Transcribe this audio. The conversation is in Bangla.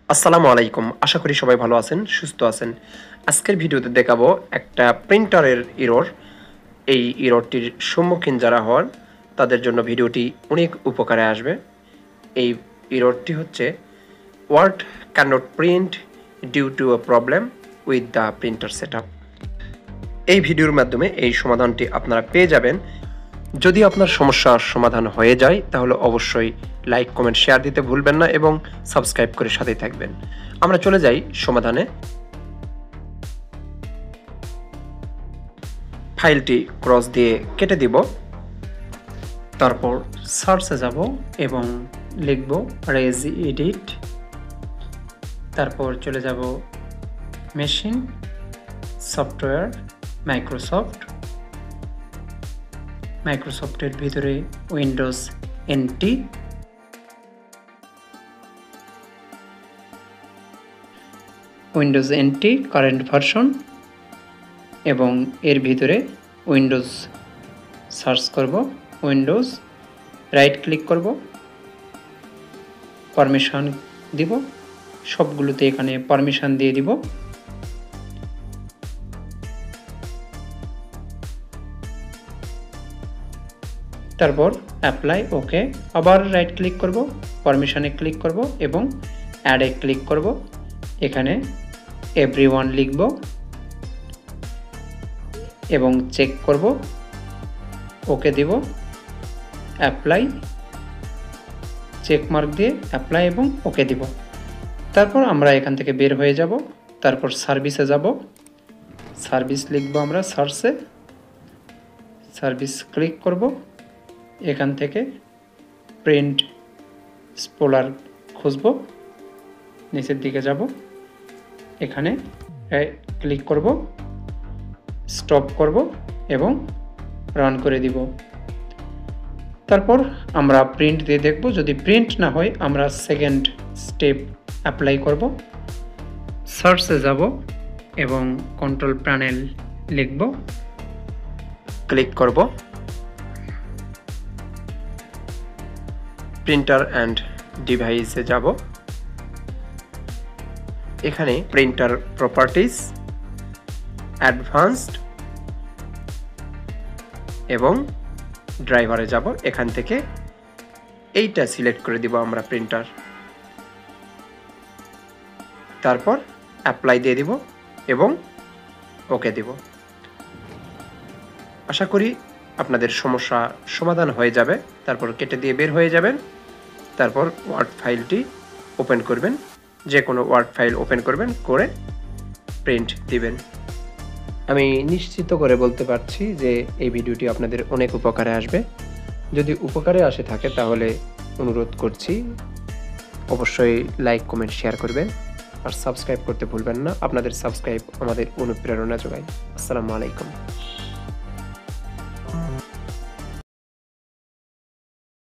আসসালামু আলাইকুম। আশা করি সবাই ভালো আছেন, সুস্থ আছেন। আজকের ভিডিওতে দেখাবো একটা প্রিন্টারের এরর। এই এররটির সম্মুখীন যারা হন তাদের জন্য ভিডিওটি অনেক উপকারে আসবে। এই এররটি হচ্ছে Word can not print due to a problem with the printer setup. এই ভিডিওর মাধ্যমে এই সমাধানটি আপনারা পেয়ে যাবেন। যদি আপনার সমস্যার সমাধান হয়ে যায় তাহলে অবশ্যই লাইক, কমেন্ট, শেয়ার দিতে ভুলবেন না এবং সাবস্ক্রাইব করে সাথেই থাকবেন। আমরা চলে যাই সমাধানে। ফাইলটি ক্রস দিয়ে কেটে দিব। তারপর সার্চে যাব এবং লিখব রেজ এডিট। তারপর চলে যাব মেশিন, সফটওয়্যার, মাইক্রোসফটের ভিতরে উইন্ডোজ এনটি, কারেন্ট ভার্সন এবং এর ভিতরে উইন্ডোজ সার্চ করব। উইন্ডোজ রাইট ক্লিক করব, পারমিশন দিব, সবগুলোতে এখানে পারমিশন দিয়ে দিব। তারপর অ্যাপ্লাই, ওকে, আবার রাইট ক্লিক করব, পারমিশনে ক্লিক করব এবং অ্যাডে ক্লিক করব। এখানে এভরিওয়ান লিখব এবং চেক করব, ওকে দিব, অ্যাপ্লাই, চেক মার্ক দিয়ে অ্যাপ্লাই এবং ওকে দিব। তারপর আমরা এখান থেকে বের হয়ে যাব। তারপর সার্ভিসে যাব, সার্ভিস লিখব, আমরা সার্চে সার্ভিস ক্লিক করব। এখান থেকে প্রিন্ট স্পোলার খুঁজব, নিচের দিকে যাব, এখানে ক্লিক করব, স্টপ করব এবং রান করে দিব। তারপর আমরা প্রিন্ট দিয়ে দেখব, যদি প্রিন্ট না হয় আমরা সেকেন্ড স্টেপ অ্যাপ্লাই করব। সার্চে যাব এবং কন্ট্রোল প্যানেল লিখব, ক্লিক করব, প্রিন্টার অ্যান্ড ডিভাইসে যাব। এখানে প্রিন্টার প্রপার্টিজ, অ্যাডভান্সড এবং ড্রাইভারে যাব। এখান থেকে এইটা সিলেক্ট করে দিব আমরা, প্রিন্টার। তারপর অ্যাপ্লাই দিয়ে দিব এবং ওকে দিব। আশা করি আপনাদের সমস্যা সমাধান হয়ে যাবে। তারপর কেটে দিয়ে বের হয়ে যাবেন। তারপর ওয়ার্ড ফাইলটি ওপেন করবেন, যে কোনো ওয়ার্ড ফাইল ওপেন করবেন, করে প্রিন্ট দিবেন। আমি নিশ্চিত করে বলতে পারছি যে এই ভিডিওটি আপনাদের অনেক উপকারে আসবে। যদি উপকারে আসে থাকে তাহলে অনুরোধ করছি অবশ্যই লাইক, কমেন্ট, শেয়ার করবেন আর সাবস্ক্রাইব করতে ভুলবেন না। আপনাদের সাবস্ক্রাইব আমাদের অনুপ্রেরণা যোগায়। আসসালামু আলাইকুম।